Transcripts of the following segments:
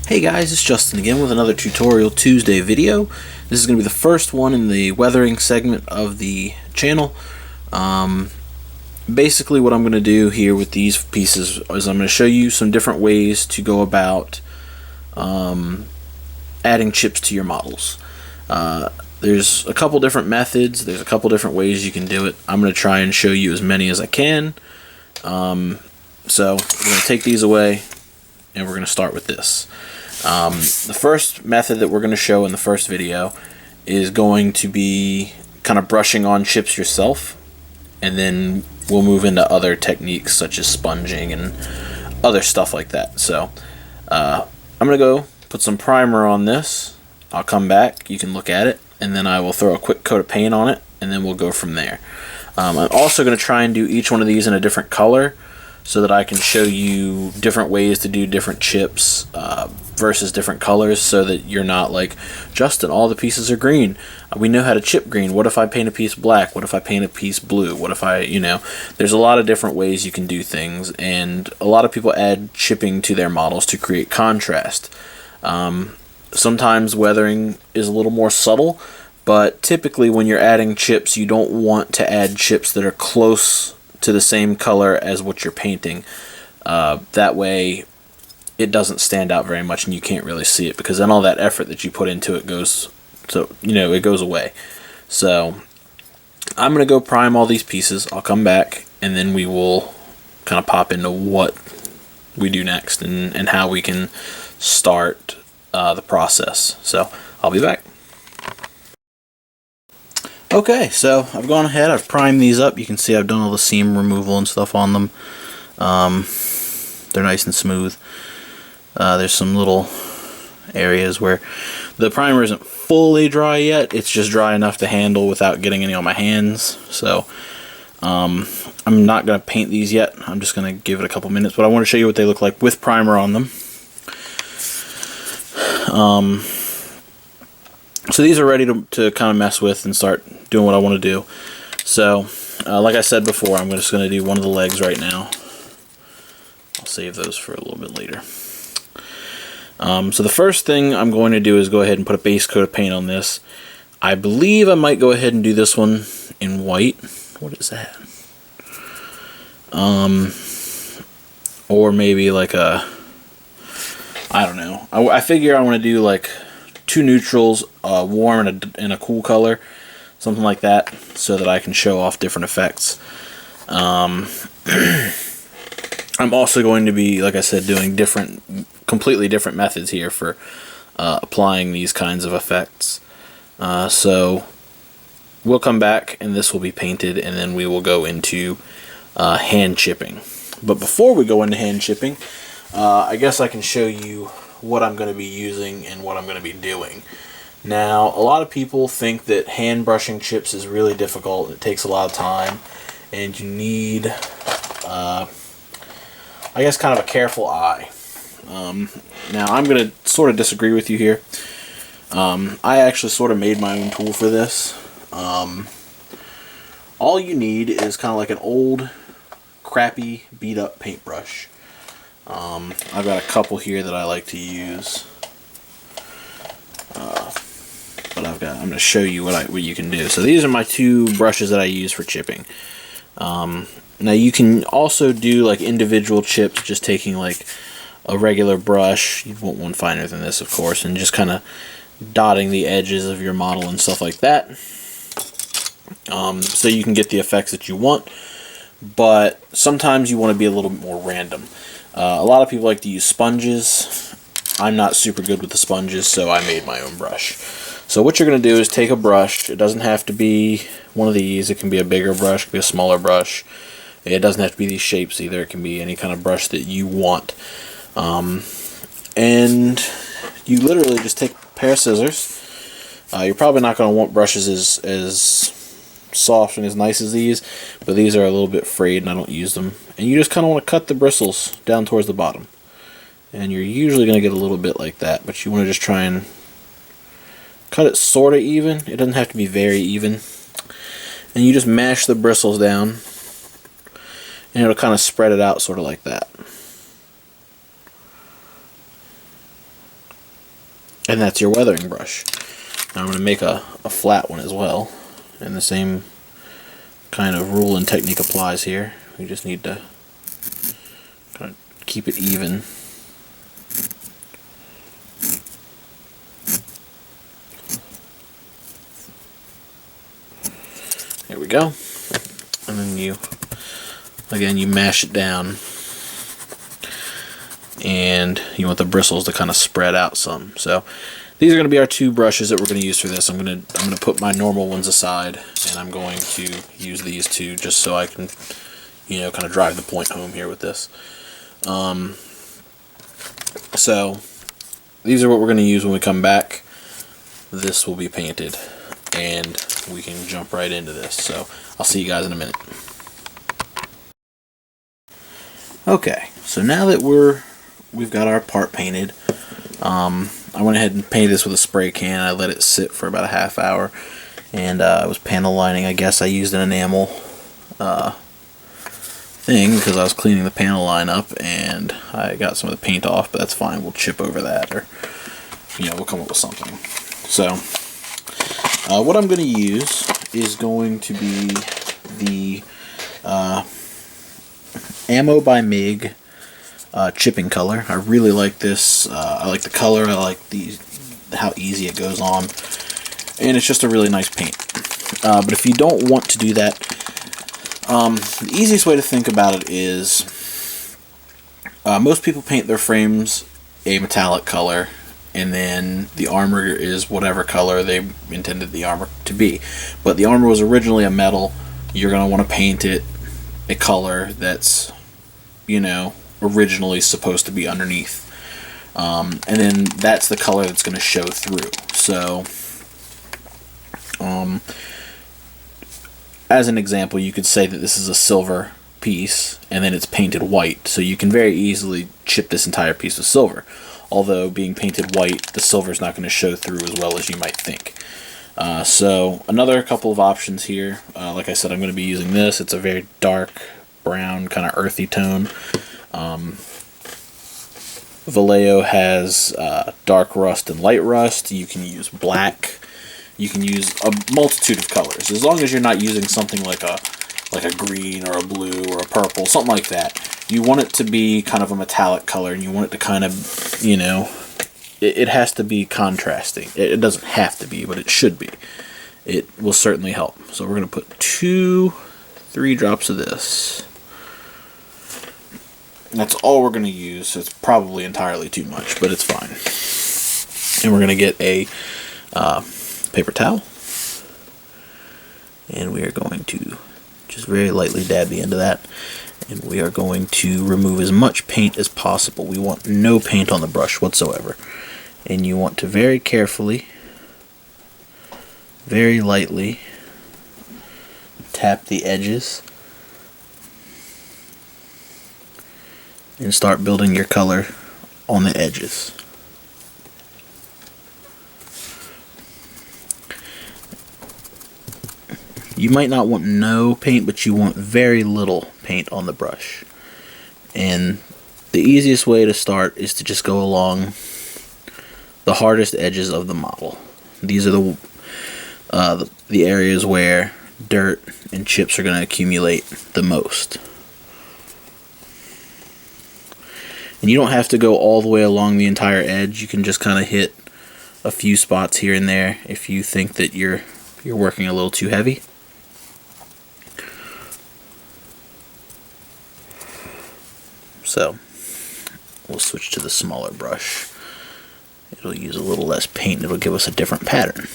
Hey guys, it's Justin again with another Tutorial Tuesday video. This is going to be the first one in the weathering segment of the channel. Basically what I'm going to do here with these pieces is I'm going to show you some different ways to go about adding chips to your models. There's a couple different methods, there's a couple different ways you can do it. I'm going to try and show you as many as I can. So we're going to take these away and we're going to start with this. The first method that we're going to show in the first video is going to be kind of brushing on chips yourself, and then we'll move into other techniques such as sponging and other stuff like that. So I'm going to go put some primer on this. I'll come back, you can look at it, and then I will throw a quick coat of paint on it, and then we'll go from there. I'm also going to try and do each one of these in a different color so that I can show you different ways to do different chips versus different colors, so that you're not like, Justin, all the pieces are green. We know how to chip green. What if I paint a piece black? What if I paint a piece blue? What if I, there's a lot of different ways you can do things, and a lot of people add chipping to their models to create contrast. Sometimes weathering is a little more subtle, but typically when you're adding chips, you don't want to add chips that are close to the same color as what you're painting. That way it doesn't stand out very much and you can't really see it, because then all that effort that you put into it goes it goes away. So I'm gonna go prime all these pieces. I'll come back and then we will kind of pop into what we do next and how we can start the process. So I'll be back. Okay, so I've gone ahead, I've primed these up. You can see I've done all the seam removal and stuff on them. They're nice and smooth. There's some little areas where the primer isn't fully dry yet. It's just dry enough to handle without getting any on my hands. So I'm not going to paint these yet. I'm just going to give it a couple minutes, but I want to show you what they look like with primer on them. So these are ready to kind of mess with and start doing what I want to do. So like I said before, I'm just going to do one of the legs right now. I'll save those for a little bit later. So the first thing I'm going to do is go ahead and put a base coat of paint on this. I believe I might go ahead and do this one in white. What is that? Or maybe like a, I don't know. I figure I want to do like two neutrals, warm and a cool color, something like that, so that I can show off different effects. I'm also going to be, like I said, doing completely different methods here for applying these kinds of effects. So we'll come back and this will be painted, and then we will go into hand chipping. But before we go into hand chipping, I guess I can show you what I'm going to be using and what I'm going to be doing. Now, a lot of people think that hand brushing chips is really difficult. It takes a lot of time, and you need, I guess, kind of a careful eye. Now, I'm going to sort of disagree with you here. I actually sort of made my own tool for this. All you need is kind of like an old, crappy, beat-up paintbrush. I've got a couple here that I like to use, but I'm going to show you what you can do. So these are my two brushes that I use for chipping. Now you can also do like individual chips, just taking like a regular brush. You want one finer than this, of course, and just kind of dotting the edges of your model and stuff like that, so you can get the effects that you want. But sometimes you want to be a little bit more random. A lot of people like to use sponges. I'm not super good with the sponges, so I made my own brush. So what you're going to do is take a brush. It doesn't have to be one of these. It can be a bigger brush, it can be a smaller brush. It doesn't have to be these shapes either. It can be any kind of brush that you want. And you literally just take a pair of scissors. You're probably not going to want brushes as soft and as nice as these, but these are a little bit frayed and I don't use them. And you just kind of want to cut the bristles down towards the bottom, and you're usually going to get a little bit like that, but you want to just try and cut it sort of even. It doesn't have to be very even, and you just mash the bristles down and it'll kind of spread it out sort of like that. And that's your weathering brush. Now I'm going to make a flat one as well. And the same kind of rule and technique applies here. We just need to kind of keep it even. There we go. And then you mash it down. And you want the bristles to kind of spread out some. So these are going to be our two brushes that we're going to use for this. I'm going to put my normal ones aside, and I'm going to use these two just so I can, kind of drive the point home here with this. So these are what we're going to use when we come back. This will be painted, and we can jump right into this. So I'll see you guys in a minute. Okay, so now that we've got our part painted, I went ahead and painted this with a spray can. I let it sit for about a half hour, and I was panel lining. I guess I used an enamel thing because I was cleaning the panel line up, and I got some of the paint off, but that's fine. We'll chip over that, or we'll come up with something. So what I'm going to use is going to be the Ammo by MIG chipping color. I really like this. I like the color. I like how easy it goes on, and it's just a really nice paint. But if you don't want to do that, the easiest way to think about it is most people paint their frames a metallic color, and then the armor is whatever color they intended the armor to be. But the armor was originally a metal. You're going to want to paint it a color that's, originally supposed to be underneath. And then that's the color that's going to show through. So, as an example, you could say that this is a silver piece, and then it's painted white. So you can very easily chip this entire piece with silver. Although being painted white, the silver is not going to show through as well as you might think. So another couple of options here. Like I said, I'm going to be using this. It's a very dark brown, kind of earthy tone. Vallejo has dark rust and light rust. You can use black. You can use a multitude of colors. As long as you're not using something like a green or a blue or a purple, something like that. You want it to be kind of a metallic color, and you want it to kind of, it has to be contrasting. It doesn't have to be, but it should be. It will certainly help. So we're going to put 2-3 drops of this. And that's all we're going to use. So it's probably entirely too much, but it's fine. And we're going to get a paper towel. And we are going to just very lightly dab the end of that. And we are going to remove as much paint as possible. We want no paint on the brush whatsoever. And you want to very carefully, very lightly tap the edges and start building your color on the edges. You might not want no paint, but you want very little paint on the brush. And the easiest way to start is to just go along the hardest edges of the model. These are the areas where dirt and chips are going to accumulate the most. And you don't have to go all the way along the entire edge. You can just kind of hit a few spots here and there if you think that you're working a little too heavy. So we'll switch to the smaller brush. It'll use a little less paint. It'll give us a different pattern.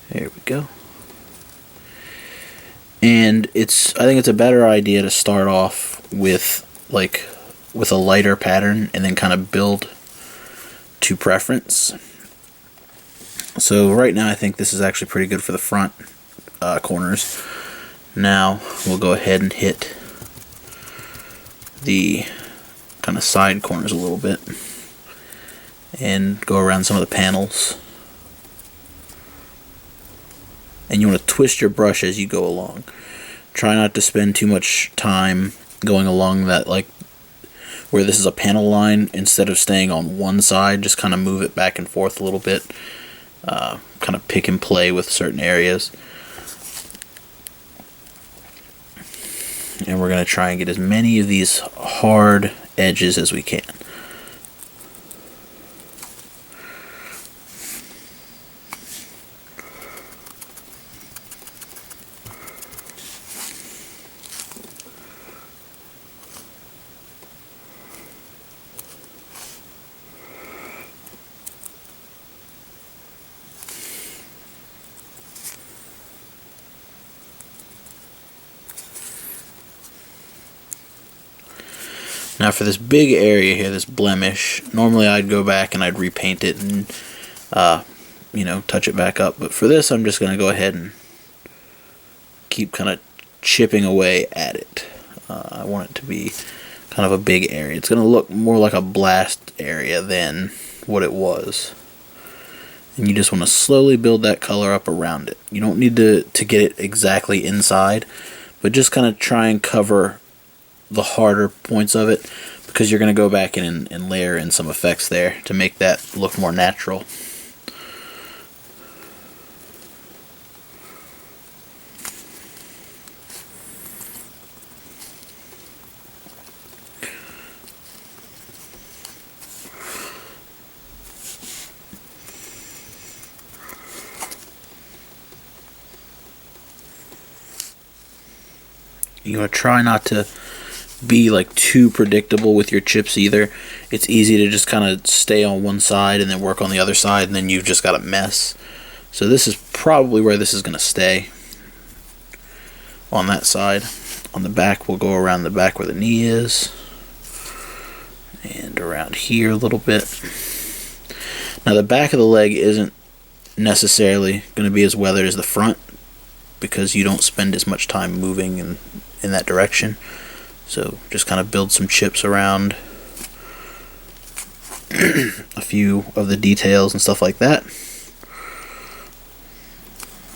There we go. And I think it's a better idea to start off with a lighter pattern and then kind of build to preference. So right now I think this is actually pretty good for the front corners. Now we'll go ahead and hit the kind of side corners a little bit and go around some of the panels. And you want to twist your brush as you go along. Try not to spend too much time going along that where this is a panel line, instead of staying on one side, just kind of move it back and forth a little bit. Kind of pick and play with certain areas. And we're going to try and get as many of these hard edges as we can. Now for this big area here, this blemish, normally I'd go back and I'd repaint it and, you know, touch it back up. But for this, I'm just going to go ahead and keep kind of chipping away at it. I want it to be kind of a big area. It's going to look more like a blast area than what it was. And you just want to slowly build that color up around it. You don't need to get it exactly inside, but just kind of try and cover the harder points of it, because you're going to go back in and layer in some effects there to make that look more natural. You want to try not to be like too predictable with your chips either. It's easy to just kind of stay on one side and then work on the other side, and then you've just got a mess. So this is probably where this is going to stay, on that side. On the back, we'll go around the back where the knee is, and around here a little bit. Now the back of the leg isn't necessarily going to be as weathered as the front, because you don't spend as much time moving in that direction. So just kind of build some chips around a few of the details and stuff like that.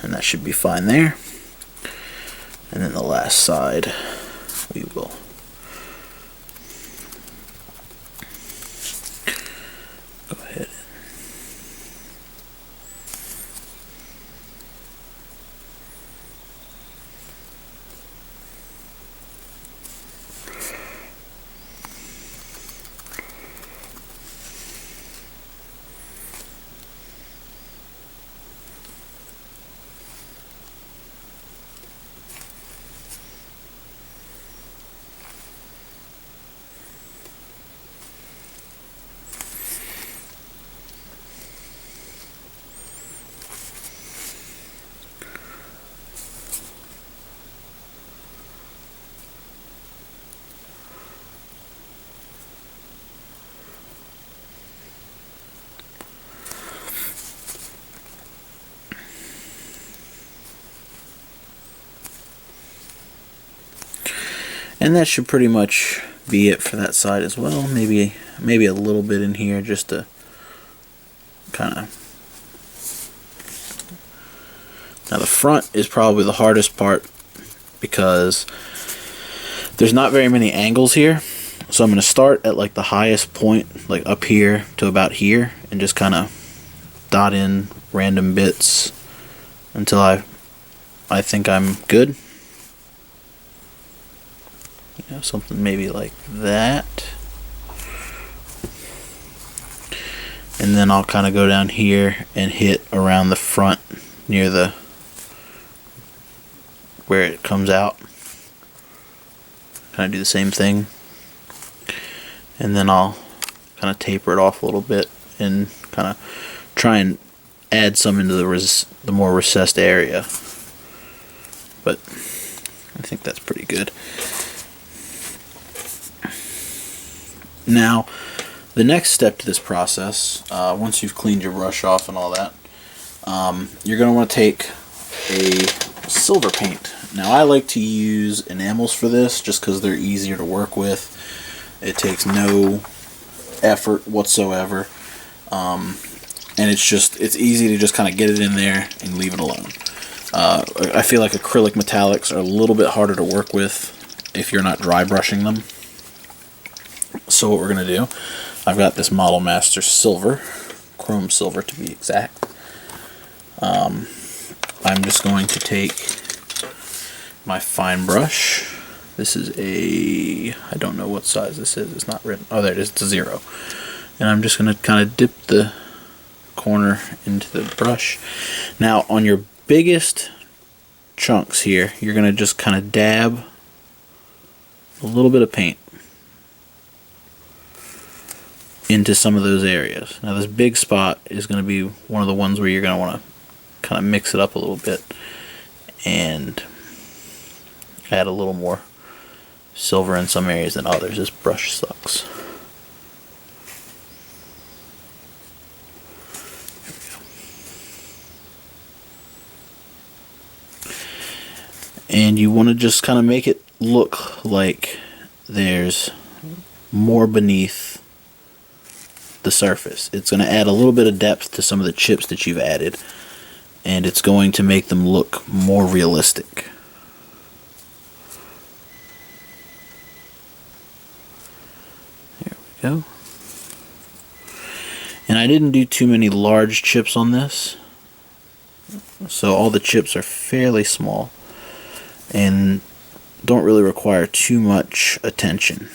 And that should be fine there. And then the last side, we will go ahead. And that should pretty much be it for that side as well. Maybe a little bit in here just to kind of... Now the front is probably the hardest part, because there's not very many angles here. So I'm going to start at like the highest point, like up here to about here, and just kind of dot in random bits until I think I'm good. You know, something maybe like that. And then I'll kind of go down here and hit around the front near the where it comes out. Kind of do the same thing. And then I'll kind of taper it off a little bit and kind of try and add some into the more recessed area. But I think that's pretty good. Now, the next step to this process, once you've cleaned your brush off and all that, you're going to want to take a silver paint. Now, I like to use enamels for this just because they're easier to work with. It takes no effort whatsoever, and it's easy to just kind of get it in there and leave it alone. I feel like acrylic metallics are a little bit harder to work with if you're not dry brushing them. So what we're going to do, I've got this Model Master Silver, Chrome Silver to be exact. I'm just going to take my fine brush. This is I don't know what size this is, it's not written. Oh, there it is, it's a 0. And I'm just going to kind of dip the corner into the brush. Now on your biggest chunks here, you're going to just kind of dab a little bit of paint into some of those areas. Now this big spot is going to be one of the ones where you're going to want to kind of mix it up a little bit and add a little more silver in some areas than others. This brush sucks. And you want to just kind of make it look like there's more beneath the surface. It's going to add a little bit of depth to some of the chips that you've added, and it's going to make them look more realistic. There we go. And I didn't do too many large chips on this, so all the chips are fairly small and don't really require too much attention.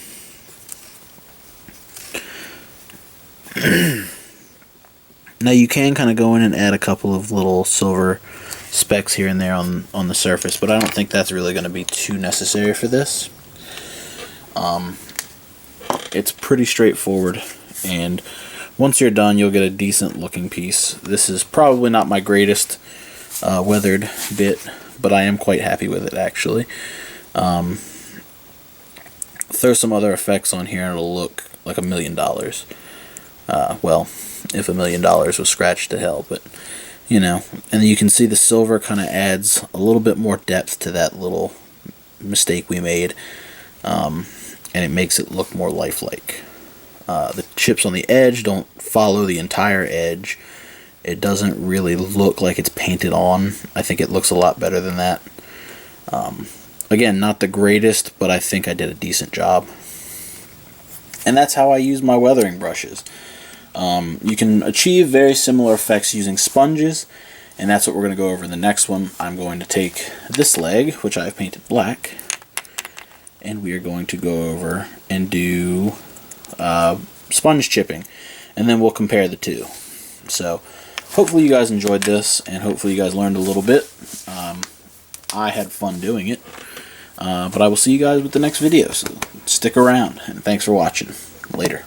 Now you can kind of go in and add a couple of little silver specks here and there on the surface, but I don't think that's really going to be too necessary for this. It's pretty straightforward, and once you're done you'll get a decent looking piece. This is probably not my greatest weathered bit, but I am quite happy with it actually. Throw some other effects on here and it'll look like $1 million. Well, if $1 million was scratched to hell, but you know. And you can see the silver kind of adds a little bit more depth to that little mistake we made, and it makes it look more lifelike. The chips on the edge don't follow the entire edge. It doesn't really look like it's painted on. I think it looks a lot better than that. Again, not the greatest, but I think I did a decent job. And that's how I use my weathering brushes. You can achieve very similar effects using sponges, and that's what we're going to go over in the next one. I'm going to take this leg, which I've painted black, and we are going to go over and do sponge chipping, and then we'll compare the two. So hopefully you guys enjoyed this, and hopefully you guys learned a little bit. I had fun doing it, but I will see you guys with the next video, so stick around, and thanks for watching. Later.